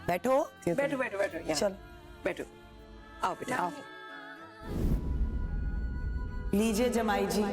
बैठो बैठो बैठो बैठो यहाँ। चलो बैठो, आओ बेटा आओ। लीजिए जमाई जी।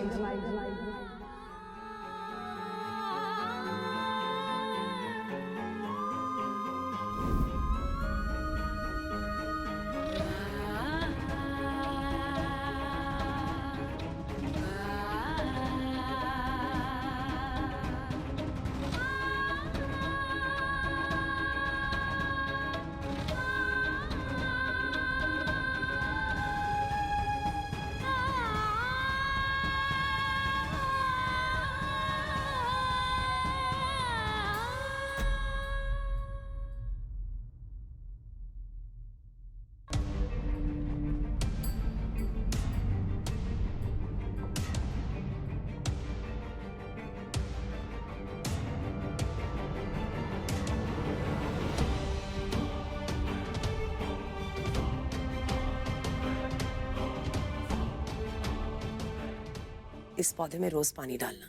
इस पौधे में रोज पानी डालना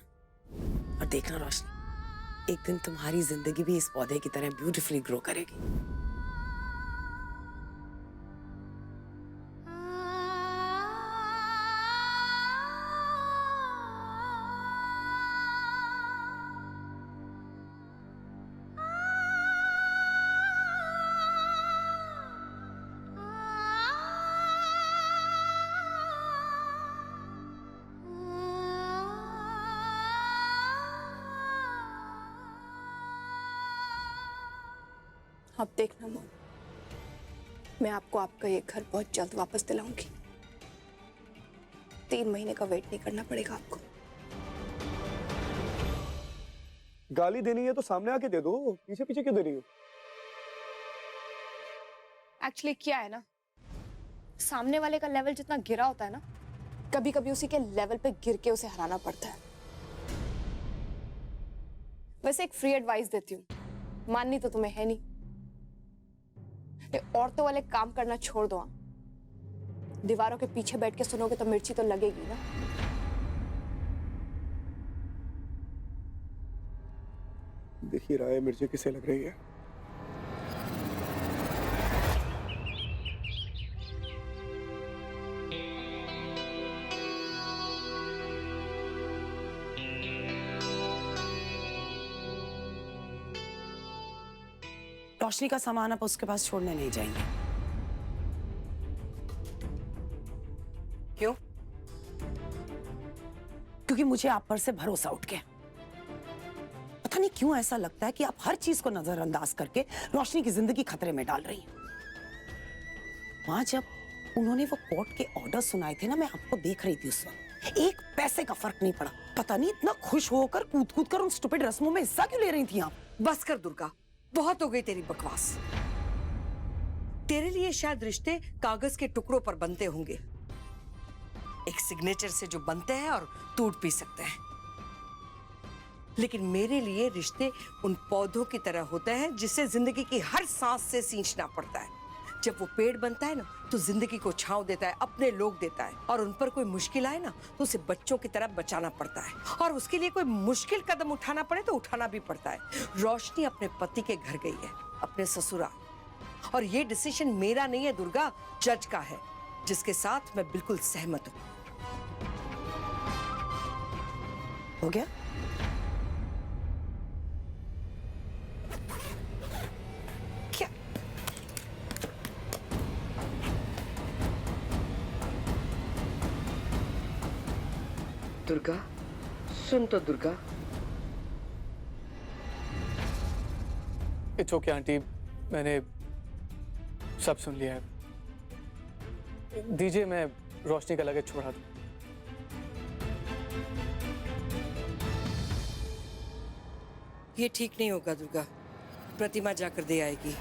और देखना रोशनी, एक दिन तुम्हारी जिंदगी भी इस पौधे की तरह ब्यूटीफुली ग्रो करेगी। आप देखना मॉम, मैं आपको आपका ये घर बहुत जल्द वापस दिलाऊंगी। 3 महीने का वेट नहीं करना पड़ेगा आपको। गाली देनी है तो सामने आके दे दो, पीछे पीछे क्यों दे रही हो? एक्चुअली क्या है ना, सामने वाले का लेवल जितना गिरा होता है ना, कभी कभी उसी के लेवल पे गिर के उसे हराना पड़ता है। वैसे एक फ्री एडवाइस देती हूँ, माननी तो तुम्हें है नहीं। ये औरतों वाले काम करना छोड़ दो। दीवारों के पीछे बैठ के सुनोगे तो मिर्ची तो लगेगी ना। दिख ही रहा है मिर्ची किसे लग रही है। रोशनी का सामान आप उसके पास छोड़ने नहीं जाएंगे। क्यों? क्योंकि मुझे आप पर से भरोसा उठ गया। पता नहीं क्यों ऐसा लगता है कि आप हर चीज को नजरअंदाज करके रोशनी की जिंदगी खतरे में डाल रही हैं। वहां जब उन्होंने वो कोर्ट के ऑर्डर सुनाए थे ना, मैं आपको देख रही थी उस वक्त। 1 पैसे का फर्क नहीं पड़ा। पता नहीं इतना खुश होकर कूद कूद कर उन स्टूपिड रस्मों में हिस्सा क्यों ले रही थी आप? बस कर दुर्गा, बहुत हो गई तेरी बकवास। तेरे लिए शायद रिश्ते कागज के टुकड़ों पर बनते होंगे, एक सिग्नेचर से जो बनते हैं और टूट भी सकते हैं। लेकिन मेरे लिए रिश्ते उन पौधों की तरह होते हैं जिसे जिंदगी की हर सांस से सींचना पड़ता है। जब वो पेड़ बनता है ना, तो जिंदगी को छांव देता है, अपने लोग देता है, और उन पर कोई मुश्किल आए ना, तो उसे बच्चों की तरह बचाना पड़ता है। और उसके लिए कोई मुश्किल कदम उठाना पड़े तो उठाना भी पड़ता है। रोशनी अपने पति के घर गई है, अपने ससुराल, और ये डिसीजन मेरा नहीं है दुर्गा, जज का है, जिसके साथ मैं बिल्कुल सहमत हूँ। हो गया? क्या? दुर्गा, सुन तो दुर्गा। इट्स ओके आंटी, मैंने सब सुन लिया है। दीजिए मैं रोशनी का लगेज छुड़ा दूं। ये ठीक नहीं होगा दुर्गा, प्रतिमा जाकर दे आएगी।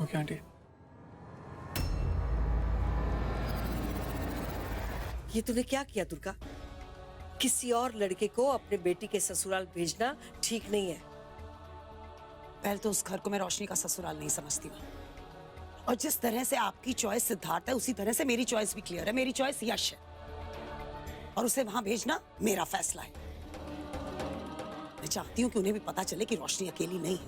Okay aunty. ये तूने क्या किया दुर्गा? किसी और लड़के को अपने बेटी के ससुराल भेजना ठीक नहीं है। पहले तो उस घर को मैं रोशनी का ससुराल नहीं समझती हूँ, और जिस तरह से आपकी चॉइस सिद्धार्थ है, उसी तरह से मेरी चॉइस भी क्लियर है। मेरी चॉइस यश है, और उसे वहां भेजना मेरा फैसला है। मैं चाहती हूँ कि उन्हें भी पता चले कि रोशनी अकेली नहीं है,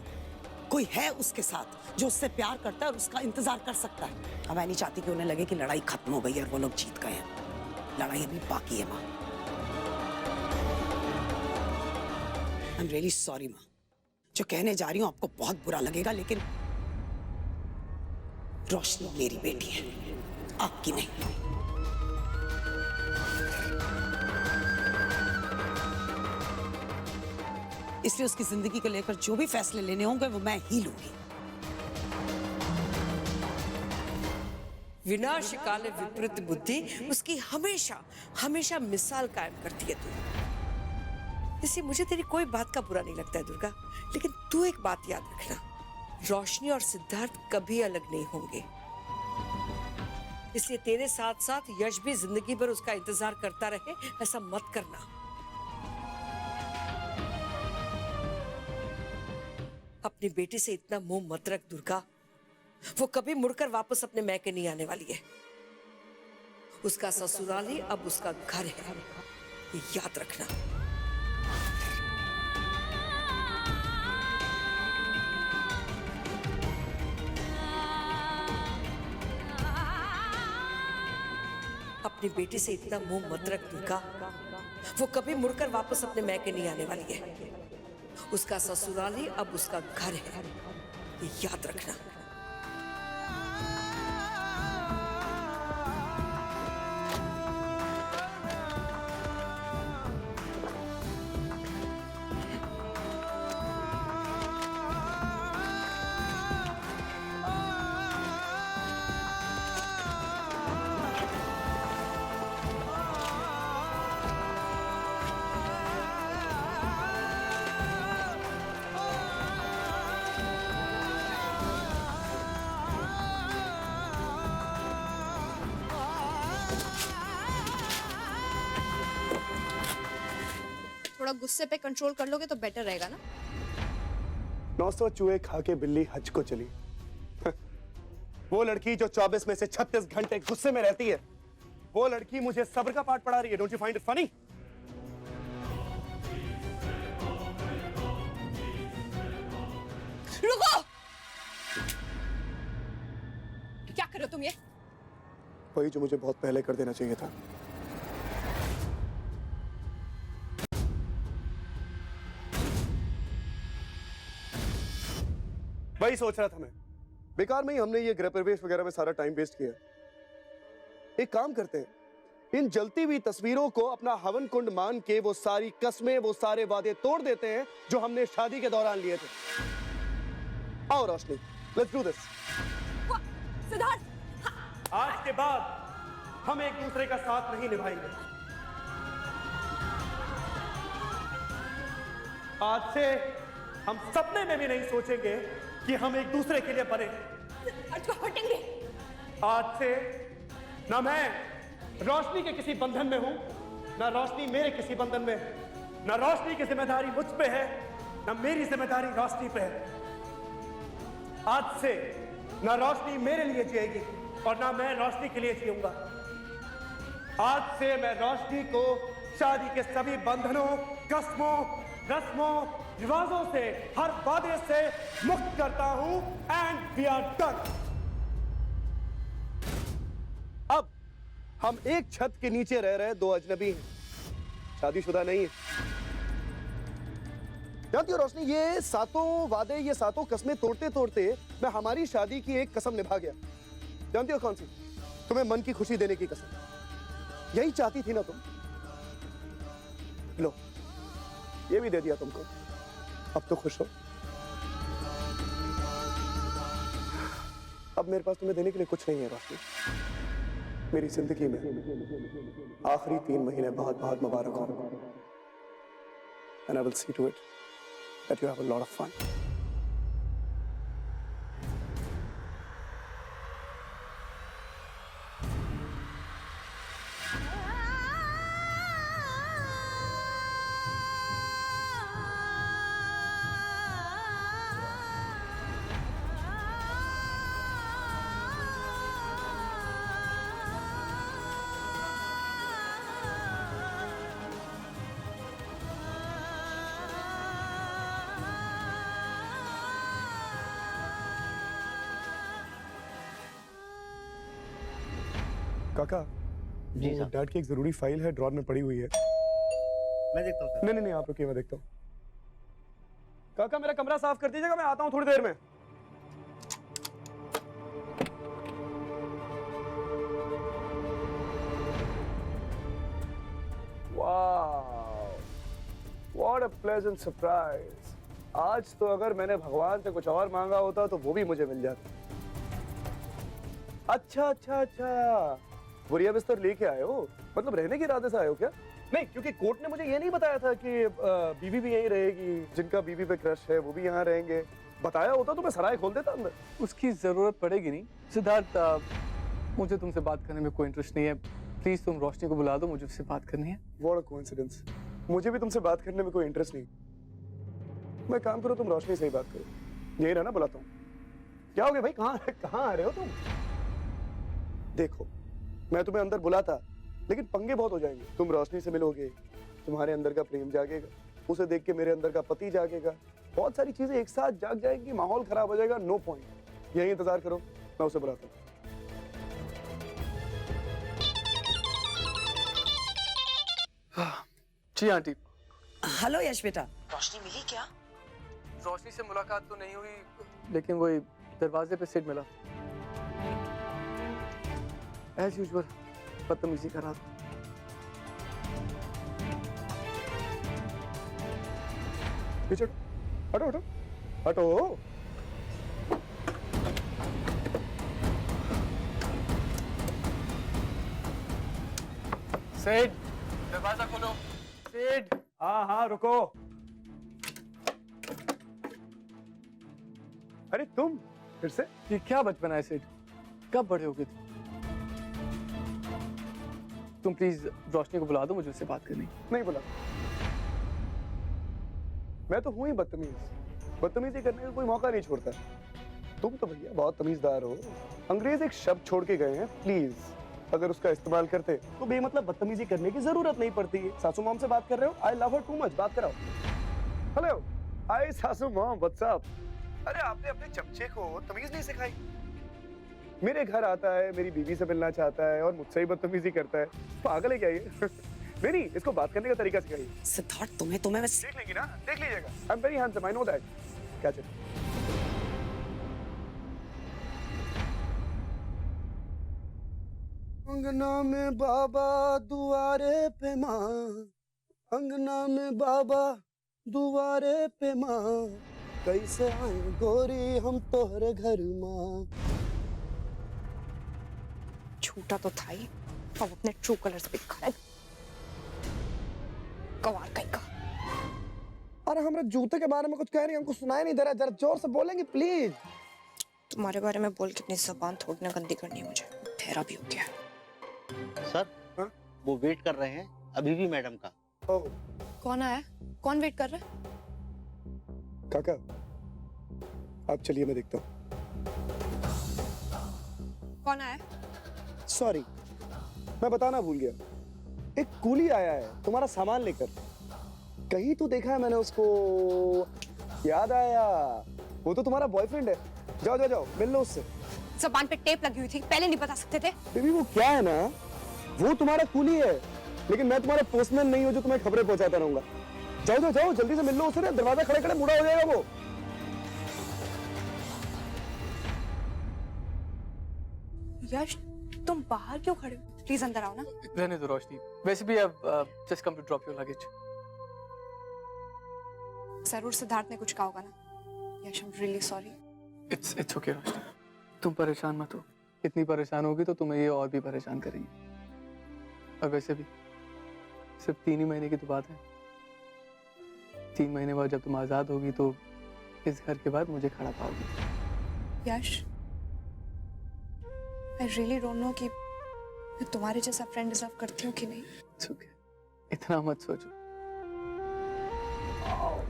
कोई है उसके साथ जो उससे प्यार करता है और उसका इंतजार कर सकता है। अब मैं नहीं चाहती कि उन्हें लगे कि लड़ाई खत्म हो गई है और वो लोग जीत गए हैं। लड़ाई अभी बाकी है माँ। आई एम रियली सॉरी माँ, जो कहने जा रही हूँ आपको बहुत बुरा लगेगा, लेकिन रोशनी मेरी बेटी है, आपकी नहीं। इसलिए उसकी जिंदगी को लेकर जो भी फैसले लेने होंगे वो मैं ही लूंगी। विनाश काले विपरीत बुद्धि उसकी हमेशा हमेशा मिसाल कायम करती है तू। इसलिए मुझे तेरी कोई बात का बुरा नहीं लगता है दुर्गा, लेकिन तू एक बात याद रखना, रोशनी और सिद्धार्थ कभी अलग नहीं होंगे। इसलिए तेरे साथ साथ यश भी जिंदगी भर उसका इंतजार करता रहे, ऐसा मत करना। अपनी बेटी से इतना मोह मत रख दुर्गा, वो कभी मुड़कर वापस अपने मैके नहीं आने वाली है। उसका ससुराल ही अब उसका घर है, ये याद रखना। अपनी बेटी से इतना मोह मत रख दुर्गा, वो कभी मुड़कर वापस अपने मैके नहीं आने वाली है। उसका ससुराल ही अब उसका घर है, ये याद रखना। थोड़ा गुस्से पे कंट्रोल कर लोगे तो बेटर रहेगा ना। 900 चूहे खा के बिल्ली हज को चली। वो लड़की जो 24 में से 36 घंटे गुस्से में रहती है, वो लड़की मुझे सब्र का पाठ पढ़ा रही है। Don't you find it funny? रुको! क्या कर रहे हो तुम ये? वही जो मुझे बहुत पहले कर देना चाहिए था। वही सोच रहा था मैं। बेकार में ही हमने ये गृह प्रवेश वगैरह में सारा टाइम वेस्ट किया। एक काम करते हैं, इन जलती हुई तस्वीरों को अपना हवन कुंड मान के वो सारी कस्में, वो सारे वादे तोड़ देते हैं जो हमने शादी के दौरान लिए थे। आओ रोशनी, लेट्स डू दिस। सिद्धार्थ, आज के बाद हम एक दूसरे का साथ नहीं निभाएंगे। आज से हम सपने में भी नहीं सोचेंगे कि हम एक दूसरे के लिए बने। हटेंगे। आज से ना मैं रोशनी के किसी बंधन में हूं, ना रोशनी मेरे किसी बंधन में है। ना रोशनी की जिम्मेदारी मुझ पे है, ना मेरी जिम्मेदारी रोशनी पे है। आज से ना रोशनी मेरे लिए जिएगी और ना मैं रोशनी के लिए जीऊंगा। आज से मैं रोशनी को शादी के सभी बंधनों, कस्मों, रस्मों, रिवाजों से, हर वादे से मुक्त करता हूं। And we are done. अब हम एक छत के नीचे रह रहे दो अजनबी हैं, शादीशुदा नहीं है। जानती हो रोशनी, ये सातों वादे, ये सातों कस्में तोड़ते तोड़ते मैं हमारी शादी की एक कसम निभा गया। जानती हो कौन सी? तुम्हें मन की खुशी देने की कसम। यही चाहती थी ना तुम? लो, ये भी दे दिया तुमको। अब तो खुश हो? अब मेरे पास तुम्हें देने के लिए कुछ नहीं है रोशनी। मेरी जिंदगी में आखिरी 3 महीने बहुत बहुत मुबारक हो। And I will see to it that you have a lot of fun. काका, जी वो साहब। डैड की एक जरूरी फाइल है, ड्रॉर में पड़ी हुई है। मैं देखता हूँ सर। नहीं नहीं नहीं, आप रुकिए, मैं देखता हूँ। काका मेरा कमरा साफ कर दीजिएगा, मैं आता हूँ थोड़ी देर में। वाह, व्हाट अ प्लेजेंट सरप्राइज। आज तो अगर मैंने भगवान से कुछ और मांगा होता तो वो भी मुझे मिल जाता। अच्छा अच्छा अच्छा, बुढ़िया बिस्तर लेके आए हो, मतलब रहने के इरादे से आए हो क्या? नहीं, क्योंकि कोर्ट ने मुझे ये नहीं बताया था कि बीवी भी यहीं रहेगी, जिनका बीवी पे क्रश है वो भी यहाँ रहेंगे। बताया होता तो मैं सराय खोल देता अंदर। उसकी जरूरत पड़ेगी नहीं सिद्धार्थ। मुझे तुमसे बात करने में कोई इंटरेस्ट नहीं है। प्लीज तुम रोशनी को बुला दो, मुझे उससे बात करनी है। व्हाट अ कोइंसिडेंस, मुझे भी तुमसे बात करने में कोई इंटरेस्ट नहीं। मैं काम करो, तुम रोशनी से ही बात करो। यही रहना, बुलाता हूँ। क्या हो गया भाई, कहाँ आ रहे हो तुम? देखो, मैं तुम्हें अंदर बुलाता लेकिन पंगे बहुत हो जाएंगे। तुम रोशनी से मिलोगे, तुम्हारे अंदर का प्रेम जागेगा, उसे देख के मेरे अंदर का पति जागेगा, बहुत सारी चीजें एक साथ जाग जाएंगी, माहौल खराब हो जाएगा। नो पॉइंट, यही इंतजार करो, मैं उसे बुलाता हूँ। जी आंटी। हेलो यश बेटा, रोशनी मिली क्या? रोशनी से मुलाकात तो नहीं हुई, लेकिन वही दरवाजे पे सिड मिला। एज यूजुअल बदतमीजी कर रहा था। पीछे हटो हटो हटो। सिड, दरवाजा खोलो। सिड। हाँ हाँ रुको। अरे तुम फिर से? ये क्या बचपना है सिड? कब बड़े हो गए तुम प्लीज रोशनी को बुला दो, मुझे उससे बात करनी। नहीं बुला, मैं तो हूं ही बदतमीज। बदतमीजी करने का कोई मौका नहीं छोड़ता। तुम तो भैया बहुत तमीजदार हो। अंग्रेज एक शब्द छोड़ के गए हैं प्लीज, अगर उसका इस्तेमाल करते तो बेमतलब बदतमीजी करने की जरूरत नहीं पड़ती। सासू मॉम से बात कर रहे हो? I love her too much, बात कराओ। हेलो, हाय सासू मॉम, व्हाट्स अप? अरे आपने अपने चमचे को तमीज नहीं सिखाई। मेरे घर आता है, मेरी बीवी से मिलना चाहता है और मुझसे ही बदतमीजी करता है। पागल है क्या ये? नहीं नहीं, इसको बात करने का तरीका सिखाइए। सिद्धार्थ, तुम्हें बस देख लेंगी ना, देख लीजिएगा। I am very handsome, I know that. क्या चल? अंगना में बाबा दुआरे पे माँ, अंगना में बाबा दुआरे पे माँ, कैसे आए गोरी हम तोहरे घर माँ। झूठा तो था ही, अब अपने ट्रू कलर्स पे दिखा रहा है। गवार कहीं का। अरे हमारे जूते के बारे में कुछ कह रही, हमको सुनाई नहीं दे रहा, जरा जोर से बोलेंगे प्लीज। तुम्हारे बारे में बोल के अपनी जबान थोड़ी ना गंदी करनी है मुझे, ठहरा भी हो गया। सर हाँ? वो वेट कर रहे हैं अभी भी मैडम का। ओह कौन आया? कौन वेट कर रहा है? काका, आप चलिए, मैं देखता हूँ। कौन आया? सॉरी, मैं बताना भूल गया। एक कूली आया है तुम्हारा सामान लेकर। कहीं तो देखा है मैंने उसको। याद आया, वो तो तुम्हारा बॉयफ्रेंड है। जाओ जाओ जाओ, मिल लो उससे। जबान पे टेप लगी हुई थी, पहले नहीं बता सकते थे? बेबी वो क्या है ना, वो तुम्हारा कूली है, लेकिन मैं तुम्हारा पोस्टमैन नहीं हूं जो तुम्हें खबरें पहुंचाता रहूंगा। जाओ जाओ जाओ, जल्दी से मिल लो उससे, दरवाजा खड़े खड़े बूढ़ा हो जाएगा वो। यश, तुम बाहर क्यों खड़े हो? प्लीज अंदर आओ ना। रहने दो रोशनी, वैसे भी अब just come to drop your luggage. जरूर सिद्धार्थ ने कुछ कहा होगा ना। Yash, I am really sorry. It's okay Roshni, तुम परेशान मत हो। इतनी परेशान होगी तो तुम्हें ये और भी परेशान करेंगे। और वैसे भी सिर्फ 3 ही महीने की तो बात है। 3 महीने बाद जब तुम आजाद होगी तो इस घर के बाद मुझे खड़ा पाओगी। यश, आई रियली डोंट नो कि मैं तुम्हारे जैसा फ्रेंड डिजर्व करती हूँ कि नहीं। It's okay. इतना मत सोचो।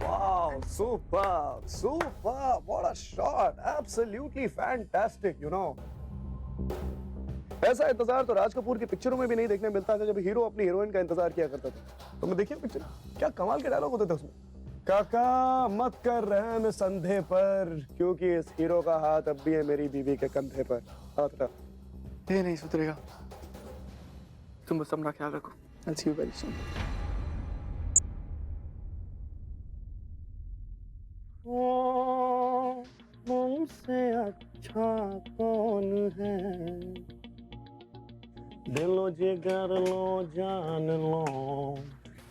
Wow, superb, superb, what a shot, absolutely fantastic, you know. ऐसा इंतजार तो राज कपूर की पिक्चरों में भी नहीं देखने मिलता था, जब हीरो अपनी हीरोइन का इंतजार किया करता था। तो मैं देखिए पिक्चर, क्या कमाल के डायलॉग होते थे उसमें। काका मत कर रहम इस अंधे पर, क्योंकि इस हीरो का हाथ अब भी है मेरी बीवी के कंधे पर। हाथ हटा। ये नहीं सुधरेगा। तुम बस अपना ख्याल रखो। I'll see you very soon. मुझसे अच्छा कौन है, दिलो जिगर लो जान लो,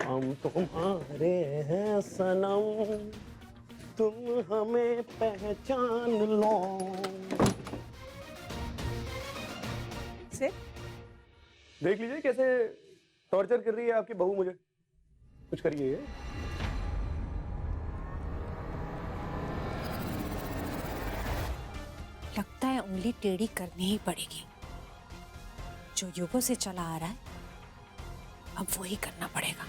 हम तुम्हारे हैं सनम, तुम हमें पहचान लो। से देख लीजिए कैसे टॉर्चर कर रही है आपकी बहू मुझे। कुछ करिए। लगता है उंगली टेढ़ी करनी ही पड़ेगी। जो युगों से चला आ रहा है अब वही करना पड़ेगा।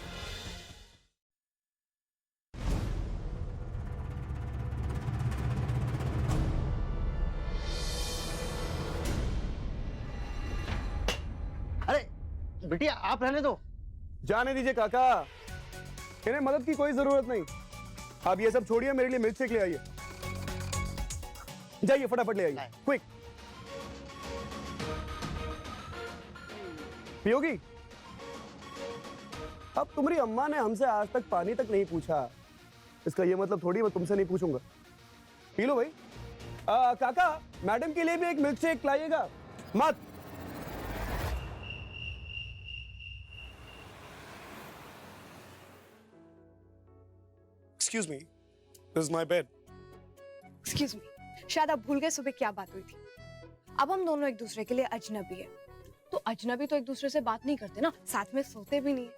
अरे बिटिया आप रहने दो। जाने दीजिए काका, इन्हें मदद की कोई जरूरत नहीं। आप ये सब छोड़िए, मेरे लिए मिल्क शेक ले आइए। जाइए फटाफट ले आइए, क्विक। पियोगी? अब तुम्हारी अम्मा ने हमसे आज तक पानी तक नहीं पूछा, इसका ये मतलब थोड़ी मैं तुमसे नहीं पूछूंगा। पी लो भाई। काका, मैडम के लिए भी एक मिल्क शेक लाइएगा। मत। Excuse me, this is my bed. Excuse me, शायद आप भूल गए सुबह क्या बात हुई थी। अब हम दोनों एक दूसरे के लिए अजनबी है, तो अजनबी तो एक दूसरे से बात नहीं करते ना, साथ में सोते भी नहीं है।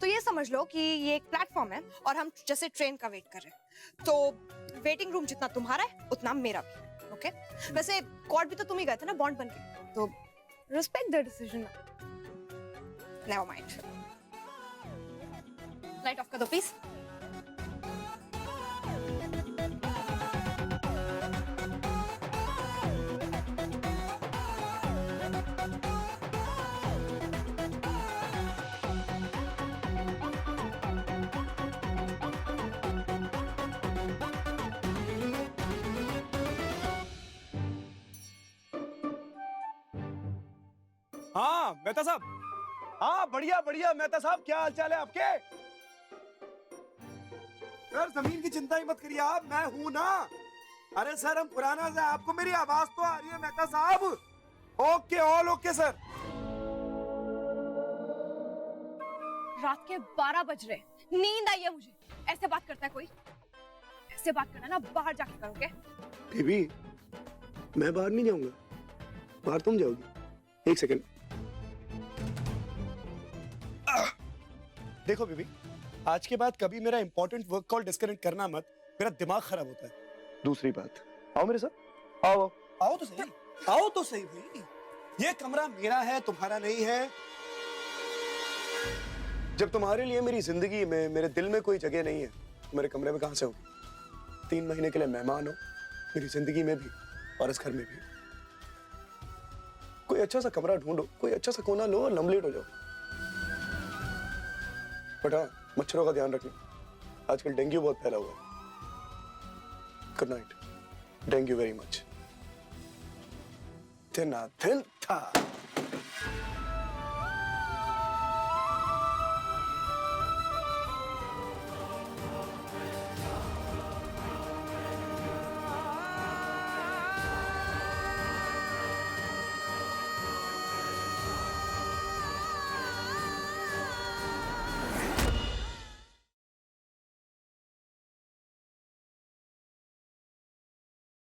तो ये समझ लो कि ये एक प्लेटफॉर्म है और हम जैसे ट्रेन का वेट कर रहे हैं, तो वेटिंग रूम जितना तुम्हारा है उतना मेरा भी। ओके? वैसे कॉर्ड भी तो तुम ही गए थे ना बॉन्ड बन के, तो respect the decision. Never mind. Light of कर दो प्लीज। हाँ मेहता साहब। हाँ बढ़िया बढ़िया मेहता साहब, क्या हाल चाल है आपके? सर जमीन की चिंता ही मत करिए आप, मैं हूं ना। अरे सर हम पुराना से, आपको मेरी आवाज तो आ रही है मेहता साहब। Okay, all okay sir. रात के 12 बज रहे, नींद आई है मुझे। ऐसे बात करता है कोई? ऐसे बात करना ना बाहर जाके करोगे। बेबी मैं बाहर नहीं जाऊंगा, बाहर तुम जाओगी। एक सेकंड। देखो बेबी, आज के बाद कभी मेरा इंपॉर्टेंट वर्क कॉल डिस्कनेक्ट करना मत, मेरा दिमाग खराब होता है। दूसरी बात, आओ मेरे साथ। आओ आओ तो सही, आओ तो सही भाई। ये कमरा मेरा है, तुम्हारा नहीं है। जब तुम्हारे लिए मेरी जिंदगी में, मेरे दिल में कोई जगह नहीं है, तो मेरे कमरे में कहां से होगी? 3 महीने के लिए मेहमान हो मेरी जिंदगी में भी और इस घर में भी। कोई अच्छा सा कमरा ढूंढो, कोई अच्छा सा कोना लो और लंबलेट हो जाओ। बट हाँ, मच्छरों का ध्यान रखना, आजकल डेंगू बहुत फैला हुआ है। Good night. Thank you very much. दिन था।